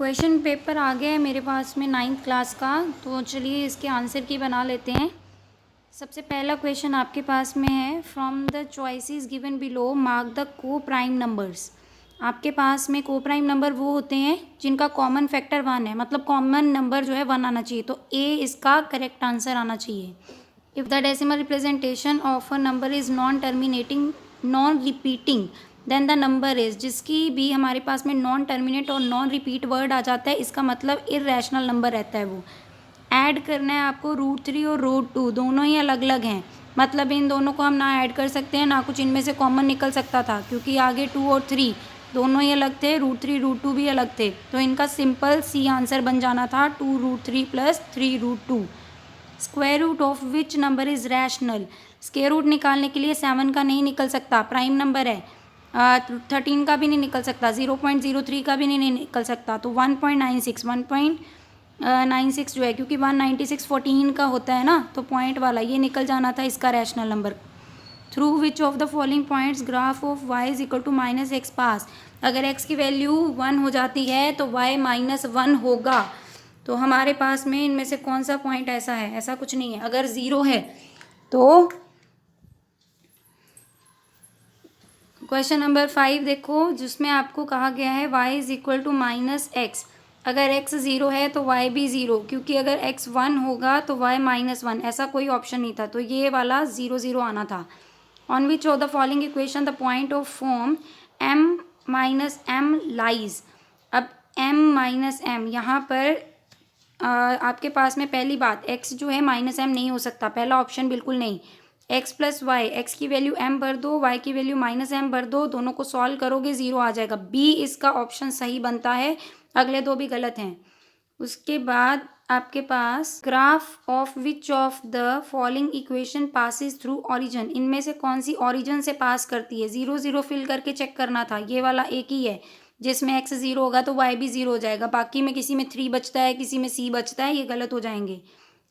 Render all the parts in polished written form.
Question paper आ गया है मेरे पास में 9th क्लास का, तो चलिए इसके आंसर की बना लेते हैं। सबसे पहला क्वेश्चन आपके पास में है, from the choices given below mark the को प्राइम नंबर्स। आपके पास में को प्राइम नंबर वो होते हैं जिनका कॉमन फैक्टर 1 है, मतलब कॉमन नंबर जो है 1 आना चाहिए, तो ए इसका करेक्ट आंसर आना चाहिए। If the decimal representation of a number is non terminating non repeating then the number is, जिसकी भी हमारे पास में नॉन टर्मिनेट और नॉन रिपीट वर्ड आ जाता है, इसका मतलब इर्रेशनल नंबर रहता है। वो ऐड करना है आपको √3 और √2, दोनों ही अलग अलग हैं, मतलब इन दोनों को हम ना ऐड कर सकते हैं ना कुछ इनमें से कॉमन निकल सकता था, क्योंकि आगे 2 और 3 दोनों ही अलग थे, √3 √2 भी अलग थे, तो इनका सिंपल सी आंसर बन जाना था 2√3 + 3√2। Square root of which number is rational. Square root निकालने के लिए 7 का नहीं निकल सकता, प्राइम नंबर है। 13 का भी नहीं निकल सकता, 0.03 का भी नहीं निकल सकता, तो 1.96 जो है, क्योंकि 196 14 का होता है ना, तो पॉइंट वाला ये निकल जाना था इसका rational number. Through which of the following points graph of y is equal to -x pass. अगर x की वैल्यू 1 हो जाती है तो y -1 होगा, तो हमारे पास में इनमें से कौन सा पॉइंट ऐसा है? ऐसा कुछ नहीं है। अगर 0 है तो क्वेश्चन नंबर 5 देखो, जिसमें आपको कहा गया है y is equal to -x। अगर x 0 है तो y भी 0, क्योंकि अगर x 1 होगा तो y -1, ऐसा कोई ऑप्शन नहीं था, तो ये वाला 0 0 आना था। On which of the following equation the point of form m -m lies. अब m -m यहाँ पर आपके पास में पहली बात x जो है -m नहीं हो सकता, पहला ऑप्शन बिल्कुल नहीं। x + y, x की वैल्यू m भर दो, y की वैल्यू -m भर दो, दोनों को सॉल्व करोगे 0 आ जाएगा। b इसका ऑप्शन सही बनता है, अगले दो भी गलत हैं। उसके बाद आपके पास graph of which of the following equation passes through origin. इनमें से कौन सी ओरिजिन से पास करती है? 0 0 फिल करके चेक करना था, ये वाला एक ही है जिसमें x 0 होगा तो y भी 0 हो जाएगा, बाकी में किसी में 3 बचता है, किसी में c बचता है, ये गलत हो जाएंगे।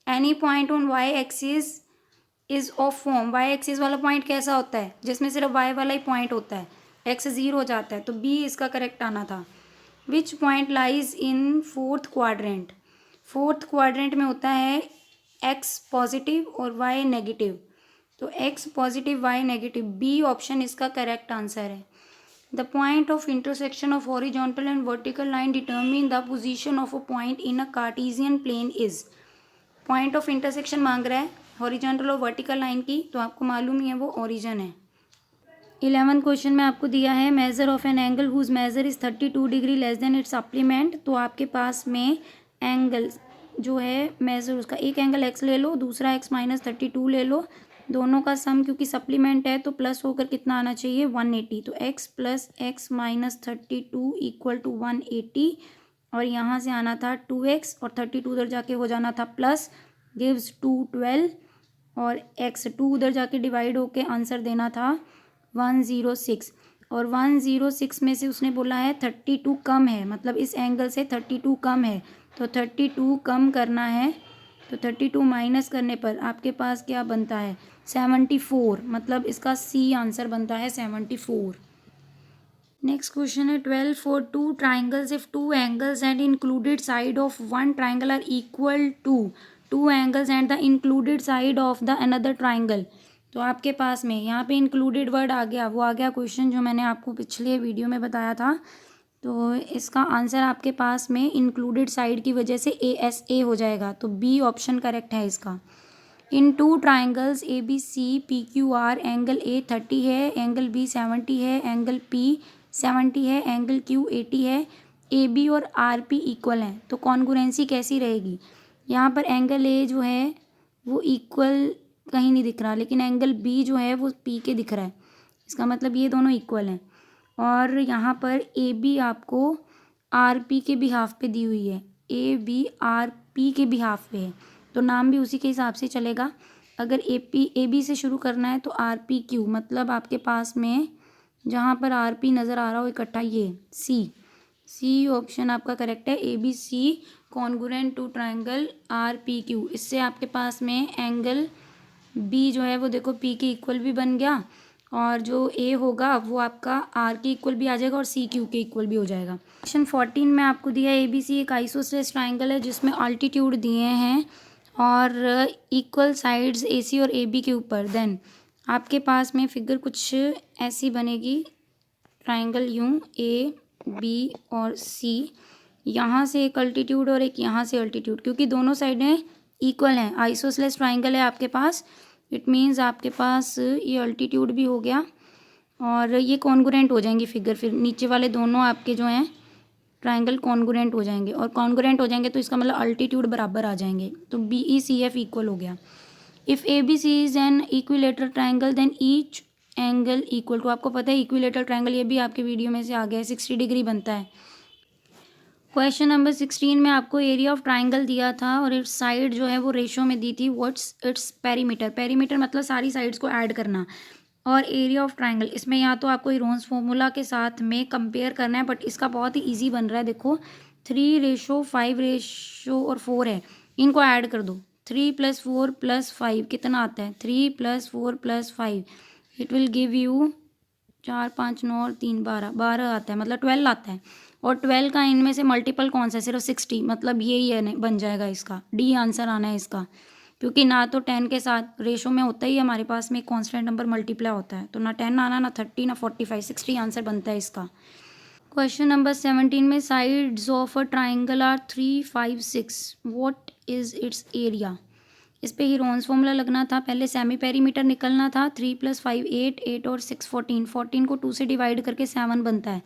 Any point on y axis is of form. y axis वाला पॉइंट कैसा होता है? जिसमें सिर्फ y वाला ही पॉइंट होता है, x 0 हो जाता है, तो b इसका करेक्ट आना था। Which point lies in fourth quadrant. Fourth quadrant में होता है x पॉजिटिव और y नेगेटिव, तो x positive y negative, B option इसका करेक्ट आंसर है। The point of intersection of horizontal and vertical line determine the position of a point in a Cartesian plane is. Point of intersection मांग रहा है horizontal और vertical line की, तो आपको मालूम ही है वो ओरिजिन है। 11 क्वेश्चन में आपको दिया है measure of an angle whose measure is 32 degree less than its supplement. तो आपके पास में एंगल जो है मेजर, उसका एक एंगल x ले लो, दूसरा x -32 ले लो, दोनों का सम क्योंकि सप्लीमेंट है तो प्लस होकर कितना आना चाहिए? 180। तो x + x -32 = 180, और यहाँ से आना था 2x, और 32 उधर जाके हो जाना था प्लस, गिव्स 212, और x 2 उधर जाके डिवाइड होके आंसर देना था 106। और 106 में से उसने बोला है 32 कम है, मतलब इस एंगल से 32 कम है, तो 32 कम करना है, तो 32 माइनस करने पर आपके पास क्या बनता है? 74, मतलब इसका सी आंसर बनता है 74। नेक्स्ट क्वेश्चन है 12 for 2 triangles if 2 angles and included side of 1 triangle are equal to 2 angles and the included side of the another triangle. तो आपके पास में यहाँ पे इंक्लूडेड वर्ड आ गया, वो आ गया क्वेश्चन जो मैंने आपको पिछले वीडियो में बताया था। तो इसका आंसर आपके पास में इंक्लूडेड साइड की वजह से ASA हो जाएगा, तो बी ऑप्शन करेक्ट है इसका। इन 2 triangles ABC PQR, angle A 30 है, एंगल B 70 है, एंगल P 70 है, एंगल Q 80 है, AB और RP इक्वल हैं, तो कॉन्ग्रुएंसी कैसी रहेगी? यहाँ पर एंगल A जो है वो इक्वल कहीं नहीं दिख रहा, लेकिन एंगल B जो है वो P के दिख रहा है, इसका मतलब ये दोनों इक्वल हैं। और यहाँ पर AB आपको RP के बिहाफ पे दी हुई है, AB RP के बिहाफ पे है, तो नाम भी उसी के हिसाब से चलेगा। अगर AB से शुरू करना है तो RPQ, मतलब आपके पास में जहाँ पर RP नज़र आ रहा हो इकट्ठा, ये सी ऑप्शन आपका करेक्ट है। ABC congruent to triangle RPQ, इससे आपके पास में एंगल B जो है वो देखो P के इक्वल भी बन गया, और जो ए होगा वो आपका आर के इक्वल भी आ जाएगा और सी क्यू के इक्वल भी हो जाएगा। क्वेश्चन 14 में आपको दिया है ABC एक आइसोसेलेस ट्राइंगल है जिसमें अल्टीट्यूड दिए हैं और इक्वल साइड्स AC और AB के ऊपर। देन आपके पास में फिगर कुछ ऐसी बनेगी, ट्राइंगल यूं AB और C, यहाँ से एक अल्टीट्यूड और एक यहाँ से अल्टीट्यूड, क्योंकि दोनों साइडें इक्वल हैं, आइसोसेलेस ट्राइंगल है आपके पास, इट मीन्स आपके पास ये अल्टीट्यूड भी हो गया और ये कॉन्ग्रुएंट हो जाएंगी फिगर, फिर नीचे वाले दोनों आपके जो हैं ट्राइंगल कॉन्ग्रुएंट हो जाएंगे, और कॉन्ग्रुएंट हो जाएंगे तो इसका मतलब अल्टीट्यूड बराबर आ जाएंगे, तो BECF इक्वल हो गया। If ABC is an equilateral triangle then each angle equal to, आपको पता है इक्विलेटरल ट्राइंगल ये भी आपके वीडियो में से आ गया है, 60 डिग्री बनता है। क्वेश्चन नंबर 16 में आपको एरिया ऑफ ट्राइंगल दिया था और इट्स साइड जो है वो रेशो में दी थी, व्हाट्स इट्स पेरीमीटर, पेरीमीटर मतलब सारी साइड्स को ऐड करना, और एरिया ऑफ ट्राइंगल इसमें या तो आपको इरोन्स फॉर्मूला के साथ में कंपेयर करना है, बट इसका बहुत ही ईजी बन रहा है, देखो 3:5:4 है, इनको ऐड कर दो, 3 + 4 + 5 कितना आता है, 3 + 4 + 5 इट विल गिव यू 4 5 9 और 3 12 12 आता है, मतलब 12 आता है, और 12 का इनमें से मल्टीपल कौन सा है, सिर्फ 60, मतलब यही है बन जाएगा इसका, डी आंसर आना है इसका, क्योंकि ना तो 10 के साथ रेशो में होता ही हमारे पास में कांस्टेंट नंबर मल्टीप्लाई होता है, तो ना 10 आना, ना 30, ना 45, 60 आंसर बनता है इसका। क्वेश्चन नंबर 17 में sides of a triangle are 3 5 6 what is its area, इस पे हीरोन्स फॉर्मूला लगना था, पहले सेमी पेरीमीटर निकलना था, 3 + 5 8 8 और 6 14, 14 को 2 से डिवाइड करके 7 बनता है,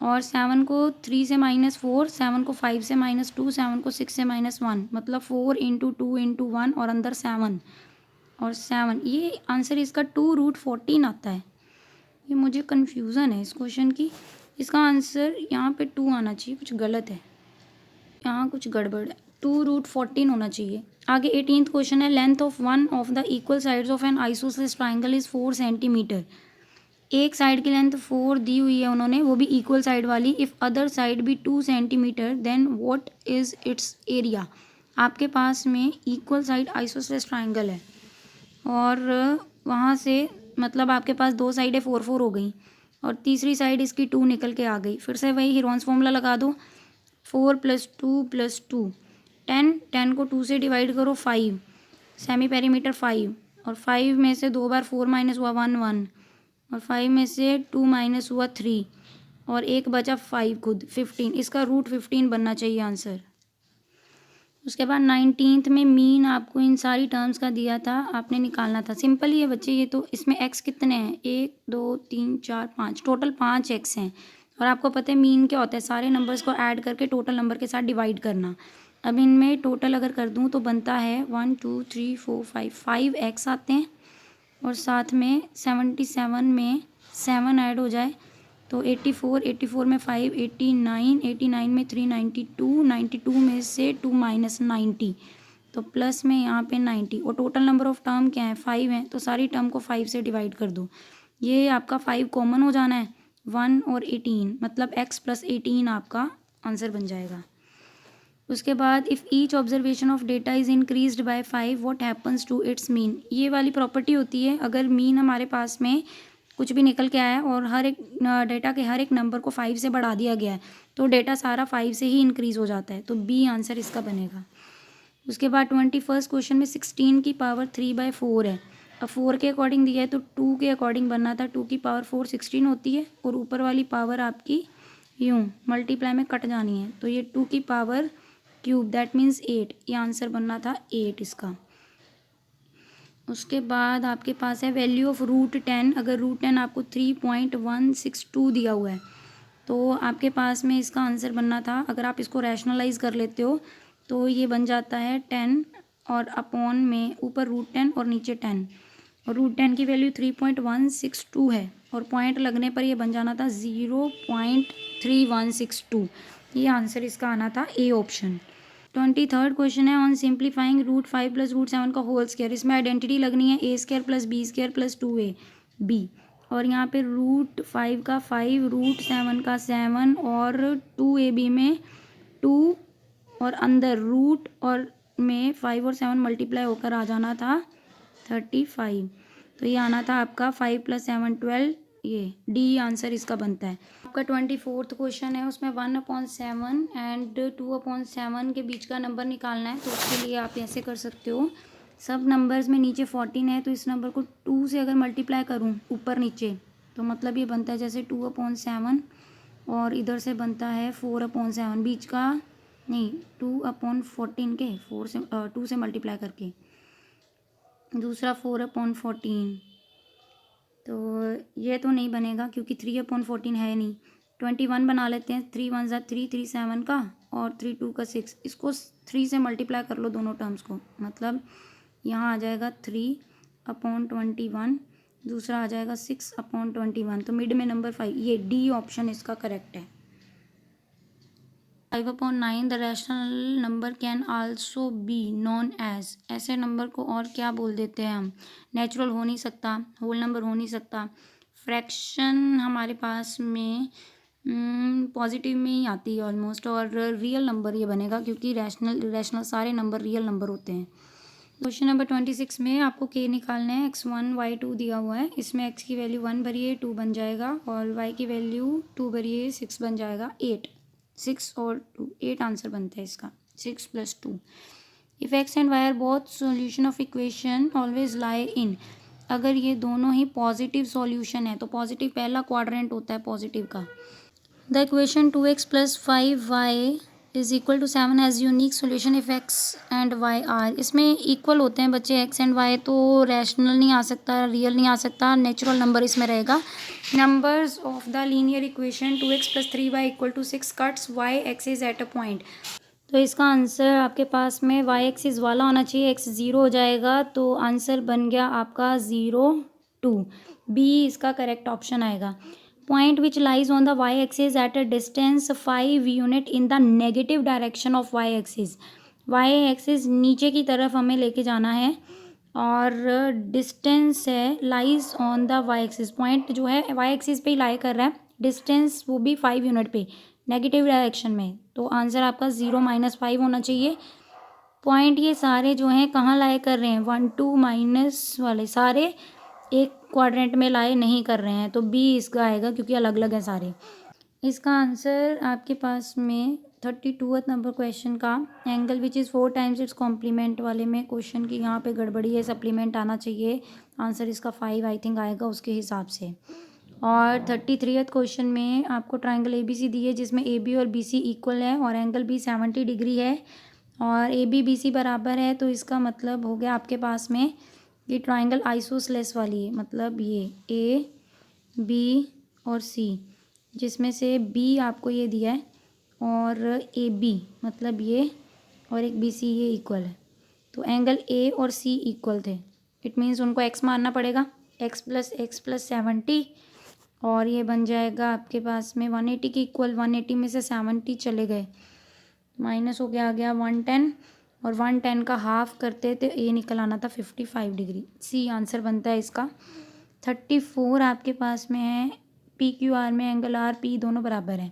और 7 को 3 से -4, 7 को 5 से -2, 7 को 6 से -1, मतलब 4 × 2 × 1 और अंदर 7 और 7, ये आंसर इसका 2√14 आता है। ये मुझे कन्फ्यूज़न है इस क्वेश्चन की, इसका आंसर यहाँ पे 2 आना चाहिए, कुछ गलत है, यहाँ कुछ गड़बड़ है, 2√14 होना चाहिए। आगे 18th क्वेश्चन है, length of one of the equal sides of an isosceles triangle is 4 centimetre, एक साइड की लेंथ 4 दी हुई है उन्होंने, वो भी इक्वल साइड वाली, इफ़ अदर साइड भी 2 centimetre then what is its area, आपके पास में इक्वल साइड आइसोसेलेस ट्राइंगल है और वहाँ से मतलब आपके पास दो साइडें 4 4 हो गई और तीसरी साइड इसकी 2 निकल के आ गई, फिर से वही हीरोन्स फॉर्मूला लगा दो, 4 + 2 + 2 10, 10 को 2 से डिवाइड करो 5, सेमी पेरीमीटर 5, और 5 में से 2 बार 4 माइनस हुआ 1 1, और 5 में से 2 माइनस हुआ 3, और एक बचा 5 खुद 15, इसका √15 बनना चाहिए आंसर। उसके बाद 19th में मीन आपको इन सारी टर्म्स का दिया था, आपने निकालना था, सिंपल ही है बच्चे, ये तो इसमें x कितने हैं, 1 2 3 4 5, टोटल 5 x हैं, और आपको पता है मीन क्या होता है, सारे नंबर्स को ऐड करके टोटल नंबर के साथ डिवाइड करना। अब इनमें टोटल अगर कर दूँ तो बनता है 1 2 3 4 5 5x आते हैं, और साथ में 77 में 7 ऐड हो जाए तो 84, 84 में 5 89, 89 में 3 92, 92 में से 2 - 90, तो प्लस में यहाँ पे 90, और टोटल नंबर ऑफ टर्म क्या है 5 है, तो सारी टर्म को 5 से डिवाइड कर दो, ये आपका 5 कॉमन हो जाना है, 1 और 18, मतलब x + 18 आपका आंसर बन जाएगा। उसके बाद if each observation of data is increased by 5 what happens to its mean, ये वाली प्रॉपर्टी होती है, अगर मीन हमारे पास में कुछ भी निकल के आया है और हर एक डेटा के हर एक नंबर को 5 से बढ़ा दिया गया है तो डेटा सारा 5 से ही इंक्रीज़ हो जाता है, तो बी आंसर इसका बनेगा। उसके बाद 21st क्वेश्चन में 16 की पावर 3/4 है, अब 4 के अकॉर्डिंग दिया है तो 2 के अकॉर्डिंग बनना था, 2 की पावर 4 16 होती है, और ऊपर वाली पावर आपकी यूँ मल्टीप्लाई में कट जानी है, तो ये 2 की पावर क्यूब दैट मीन्स 8, ये आंसर बनना था 8 इसका। उसके बाद आपके पास है वैल्यू ऑफ √10, अगर √10 आपको 3.162 दिया हुआ है तो आपके पास में इसका आंसर बनना था, अगर आप इसको रैशनलाइज कर लेते हो तो ये बन जाता है 10 और अपॉन में ऊपर √10 और नीचे 10, और √10 की वैल्यू 3.162 है, और पॉइंट लगने पर ये बन जाना था 0.3162, ये आंसर इसका आना था ए ऑप्शन। 23rd क्वेश्चन है ऑन सिंप्लीफाइंग √5 + √7 का होल स्क्वायर, इसमें आइडेंटिटी लगनी है a² + b² + 2ab, और यहाँ पे √5 का 5, √7 का 7 और 2ab में 2, और अंदर रूट और में 5 और 7 मल्टीप्लाई होकर आ जाना था 35, तो ये आना था आपका 5 + 7 12, ये डी आंसर इसका बनता है। आपका 24th क्वेश्चन है, उसमें 1/7 एंड 2/7 के बीच का नंबर निकालना है। तो उसके लिए आप ऐसे कर सकते हो, सब नंबर्स में नीचे 14 है तो इस नंबर को 2 से अगर मल्टीप्लाई करूँ ऊपर नीचे तो मतलब ये बनता है जैसे 2/7 और इधर से बनता है 4/7, बीच का नहीं 2/14 के 2 से मल्टीप्लाई करके, दूसरा 4/14। तो ये तो नहीं बनेगा क्योंकि 3/14 है नहीं। 21 बना लेते हैं, 3 1 ज़ा 3, 3 7 का और 3 2 का 6, इसको 3 से मल्टीप्लाई कर लो दोनों टर्म्स को, मतलब यहाँ आ जाएगा 3/21, दूसरा आ जाएगा 6/21, तो मिड में नंबर 5, ये डी ऑप्शन इसका करेक्ट है। 5/9 the rational number can also be non age, ऐसे नंबर को और क्या बोल देते हैं हम, नेचुरल हो नहीं सकता, होल नंबर हो नहीं सकता, फ्रैक्शन हमारे पास में पॉजिटिव में ही आती है ऑलमोस्ट, और रियल नंबर ये बनेगा क्योंकि रैशनल सारे नंबर रियल नंबर होते हैं। क्वेश्चन नंबर 26 में आपको के निकालना है। x1 y2 दिया हुआ है, इसमें x की वैल्यू 1 भरिए 2 बन जाएगा और y की वैल्यू 2 भरिए 6 बन जाएगा 8, 6 और 2 8 आंसर बनता है इसका, 6 + 2। If x and y are both solution of equation always lie in, अगर ये दोनों ही पॉजिटिव सॉल्यूशन है तो पॉजिटिव पहला क्वाड्रेंट होता है पॉजिटिव का। The equation 2x + 5y = 7 has unique solution if x and y are, इसमें इक्वल होते हैं बच्चे x एंड y, तो रैशनल नहीं आ सकता, रियल नहीं आ सकता, नेचुरल नंबर इसमें रहेगा। Numbers of the linear equation 2x + 3y = 6 cuts y axis at a point, तो इसका आंसर आपके पास में y एक्सिस वाला होना चाहिए, x 0 हो जाएगा तो आंसर बन गया आपका 0 2, बी इसका करेक्ट ऑप्शन आएगा। Point which lies on the y axis at a distance 5 unit in the negative direction of y axis, y axis नीचे की तरफ हमें लेके जाना है और डिस्टेंस है lies on the y axis, point जो है y एक्सिस पे ही लाई कर रहा है, डिस्टेंस वो भी 5 यूनिट पे नेगेटिव डायरेक्शन में, तो आंसर आपका 0 - 5 होना चाहिए। पॉइंट ये सारे जो हैं कहाँ लाए कर रहे हैं, 1 2 माइनस वाले सारे एक क्वाड्रेंट में लाए नहीं कर रहे हैं, तो बी इसका आएगा क्योंकि अलग अलग हैं सारे। इसका आंसर आपके पास में 32वां नंबर क्वेश्चन का angle which is 4 times it's complement वाले में क्वेश्चन की यहाँ पे गड़बड़ी है, सप्लीमेंट आना चाहिए, आंसर इसका 5 आई थिंक आएगा उसके हिसाब से। और 33वां क्वेश्चन में आपको ट्राइंगल ए बी सी दी है जिसमें ए बी और बी सी इक्वल है और एंगल बी 70 डिग्री है और ए बी बी सी बराबर है, तो इसका मतलब हो गया आपके पास में ये ट्राइंगल आइसोसेलेस वाली है, मतलब ये ए बी और सी, जिसमें से बी आपको ये दिया है और ए बी मतलब ये और एक बी सी ये इक्वल है, तो एंगल ए और सी इक्वल थे, इट मीन्स उनको एक्स मानना पड़ेगा, एक्स + 70 और ये बन जाएगा आपके पास में 180 के इक्वल, 180 में से 70 चले गए, माइनस हो गया, आ गया 110 और 110 का हाफ करते तो ये निकल आना था 55 डिग्री, सी आंसर बनता है इसका। 34 आपके पास में है, पी क्यू आर में एंगल आर पी दोनों बराबर हैं,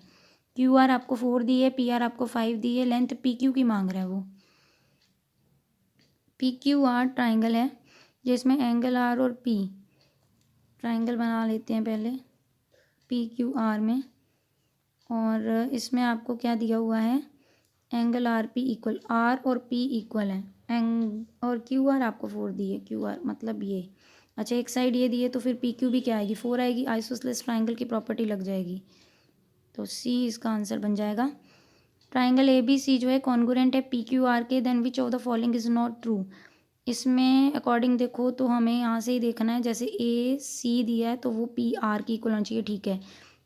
क्यू आर आपको 4 दी है, पी आर आपको 5 दी है, लेंथ पी क्यू की मांग रहा है वो। पी क्यू आर ट्राइंगल है जिसमें एंगल आर और पी, ट्राइंगल बना लेते हैं पहले पी क्यू आर में, और इसमें आपको क्या दिया हुआ है, angle R P equal, R और पी इक्वल है और क्यू आर आपको 4 दी है, क्यू आर मतलब ये, अच्छा एक साइड ये दी है तो फिर पी क्यू भी क्या आएगी 4 आएगी, आइसोसेलेस ट्राइंगल की प्रॉपर्टी लग जाएगी, तो सी इसका आंसर बन जाएगा। ट्राइंगल ए बी सी जो है कॉन्ग्रुएंट है पी क्यू आर के, then which of the following is not true, इसमें अकॉर्डिंग देखो तो हमें यहाँ से ही देखना है, जैसे ए सी दिया है तो वो पी आर की इक्वल होना चाहिए, ठीक है,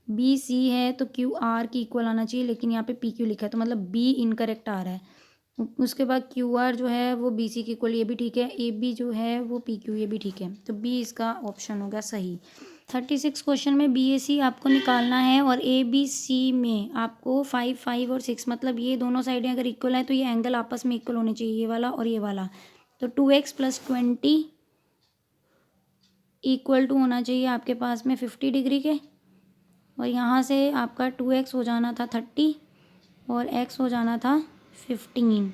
बी सी है तो क्यू आर की इक्वल आना चाहिए, लेकिन यहाँ पे पी क्यू लिखा है तो मतलब बी इनकरेक्ट आ रहा है, उसके बाद क्यू आर जो है वो बी सी की इक्वल, ये भी ठीक है, ए बी जो है वो पी क्यू, ये भी ठीक है, तो बी इसका ऑप्शन हो गया सही। 36 क्वेश्चन में बी ए सी आपको निकालना है और ए बी सी में आपको 5 5 और 6 मतलब ये दोनों साइडें अगर इक्वल है तो ये एंगल आपस में इक्वल होने चाहिए, ये वाला और ये वाला, तो 2x + 20 इक्वल टू होना चाहिए आपके पास में 50 डिग्री के, और यहाँ से आपका 2x हो जाना था 30 और x हो जाना था 15,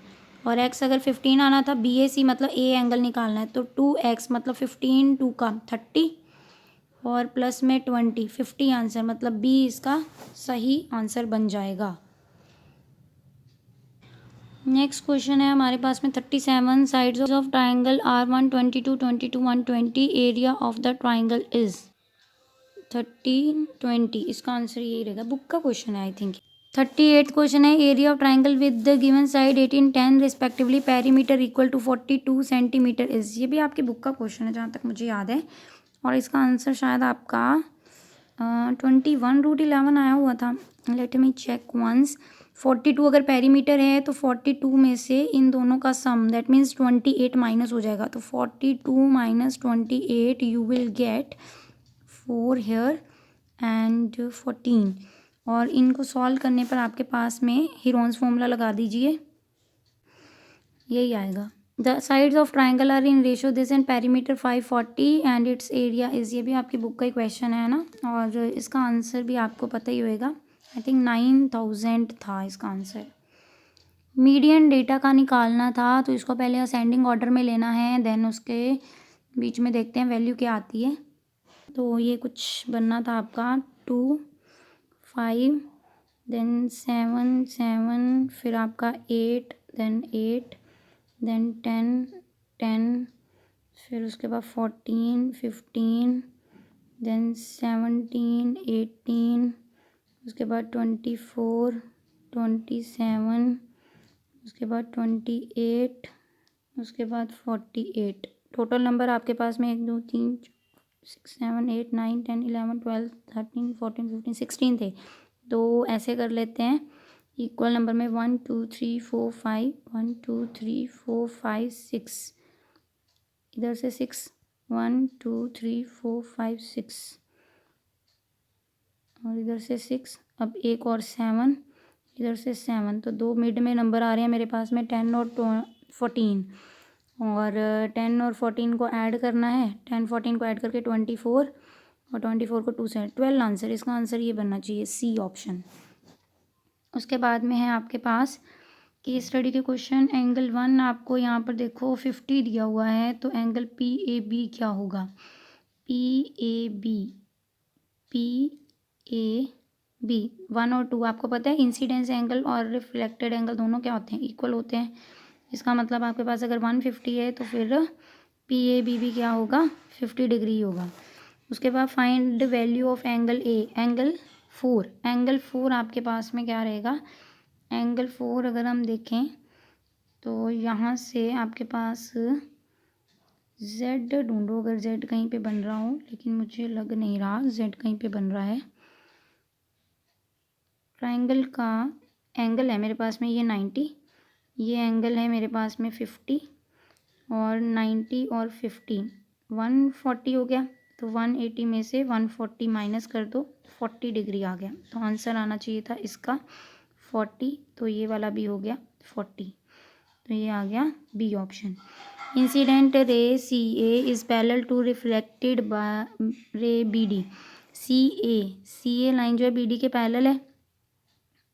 और x अगर 15 आना था, BAC मतलब A एंगल निकालना है, तो 2x मतलब 15 2 का 30 और प्लस में 20 50 आंसर, मतलब B इसका सही आंसर बन जाएगा। नेक्स्ट क्वेश्चन है हमारे पास में 37 sides of triangle are 122 22 120 area of the triangle is 13 20। इसका आंसर यही रहेगा, बुक का क्वेश्चन है आई थिंक। 38 क्वेश्चन है area of triangle with the given side 18 10 respectively perimeter equal to 42 centimetre is. ये भी आपकी बुक का क्वेश्चन है जहाँ तक मुझे याद है, और इसका आंसर शायद आपका 21√11 आया हुआ था। Let me check once. 42 अगर पेरीमीटर है तो 42 में से इन दोनों का सम दैट मीन्स 28 माइनस हो जाएगा, तो 42 minus 28 you will get 4 here and 14, और इनको सॉल्व करने पर आपके पास में हीरोन्स फॉर्मूला लगा दीजिए, यही आएगा। The sides of triangle are in ratio this and perimeter 540 and its area is. ये भी आपकी बुक का ही क्वेश्चन है ना, और इसका आंसर भी आपको पता ही होएगा, आई थिंक 9000 था इसका आंसर। मीडियन डेटा का निकालना था, तो इसको पहले असेंडिंग ऑर्डर में लेना है, देन उसके बीच में देखते हैं वैल्यू क्या आती है। तो ये कुछ बनना था आपका 2 5 देन 7 7 फिर आपका 8 देन 8 देन 10 10 फिर उसके बाद 14 15 देन 17 18 उसके बाद 24 27 उसके बाद 28 उसके बाद 48। टोटल नंबर आपके पास में 1 2 3 6 7 8 9 10 11 12 13 14 15 16 थे। तो ऐसे कर लेते हैं, इक्वल नंबर में 1 2 3 4 5 1 2 3 4 5 6, इधर से 6 1 2 3 4 5 6 और इधर से 6, अब एक और 7, इधर से 7, तो 2 मिड में नंबर आ रहे हैं मेरे पास में 10 और 14, और 10 और 14 को ऐड करना है, 10 14 को ऐड करके 24 और 24 को 2 से 12 आंसर। इसका आंसर ये बनना चाहिए सी ऑप्शन। उसके बाद में है आपके पास केस स्टडी के क्वेश्चन। एंगल 1 आपको यहाँ पर देखो 50 दिया हुआ है, तो एंगल PAB क्या होगा? PAB 1 और 2 आपको पता है इंसिडेंस एंगल और रिफ्लेक्टेड एंगल दोनों क्या होते हैं? इक्वल होते हैं। इसका मतलब आपके पास अगर 150 है तो फिर PAB भी क्या होगा? 50 डिग्री होगा। उसके बाद find value of angle A, angle 4 आपके पास में क्या रहेगा? एंगल 4 अगर हम देखें तो यहाँ से आपके पास Z ढूंढो, अगर Z कहीं पे बन रहा हो, लेकिन मुझे लग नहीं रहा Z कहीं पे बन रहा है। ट्राइंगल का एंगल है मेरे पास में ये 90, ये एंगल है मेरे पास में 50 और 90 और 50 140 हो गया, तो 180 में से 140 माइनस कर दो, 40 डिग्री आ गया। तो आंसर आना चाहिए था इसका 40, तो ये वाला भी हो गया 40, तो ये आ गया B option. Incident ray CA is parallel to reflected ray BD। CA line जो है BD के पैरेलल है,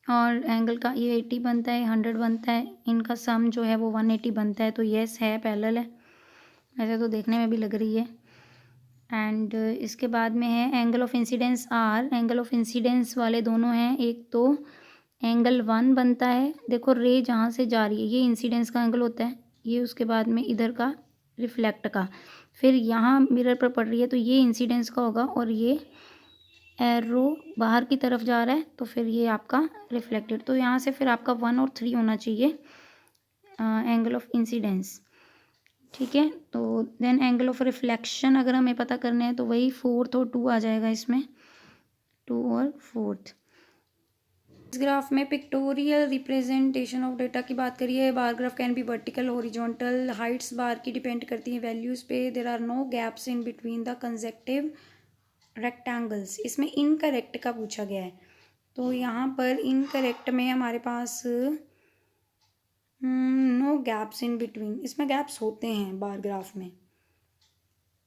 और एंगल का ये 80 बनता है, 100 बनता है, इनका सम जो है वो 180 बनता है, तो येस है पैरेलल है, ऐसे तो देखने में भी लग रही है। एंड इसके बाद में है angle of incidence R। Angle of incidence वाले दोनों हैं, एक तो एंगल 1 बनता है, देखो रे जहाँ से जा रही है ये इंसिडेंस का एंगल होता है, ये उसके बाद में इधर का रिफ्लेक्ट का, फिर यहाँ मिरर पर पड़ रही है तो ये इंसिडेंस का होगा, और ये एरो बाहर की तरफ जा रहा है तो फिर ये आपका रिफ्लेक्टेड, तो यहाँ से फिर आपका 1 और 3 होना चाहिए एंगल ऑफ इंसिडेंस, ठीक है। तो देन एंगल ऑफ रिफ्लेक्शन अगर हमें पता करना है तो वही 4th और 2 आ जाएगा इसमें, 2 और 4th। इस ग्राफ में पिक्टोरियल रिप्रेजेंटेशन ऑफ डेटा की बात करिए। Bar graph can be vertical horizontal, heights bar की डिपेंड करती हैं वैल्यूज़ पे। There are no gaps in between the consecutive rectangles. इसमें इनकरेक्ट का पूछा गया है, तो यहाँ पर इनकरेक्ट में हमारे पास नो गैप्स इन बिटवीन, इसमें गैप्स होते हैं बार ग्राफ में,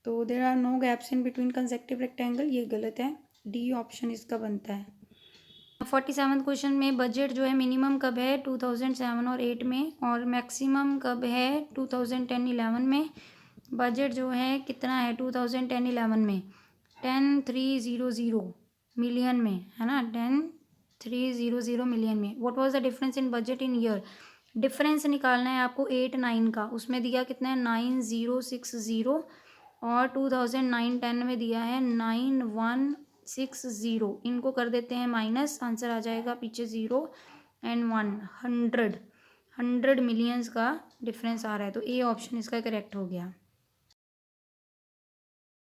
तो there are no gaps in between consecutive rectangle, ये गलत है, डी ऑप्शन इसका बनता है। 47 क्वेश्चन में बजट जो है मिनिमम कब है 2007 और 8 में, और मैक्सिमम कब है 2010-11 में। बजट जो है कितना है 2010-11 में 10,300 मिलियन में, है ना, 10,300 मिलियन में। What was the difference in budget in year, difference निकालना है आपको 8-9 का। उसमें दिया कितना है 9,060, और 2009-10 में दिया है 9,160। इनको कर देते हैं माइनस, आंसर आ जाएगा पीछे 0 एंड 1, 100 मिलियंस का डिफरेंस आ रहा है। तो ए ऑप्शन इसका करेक्ट हो गया।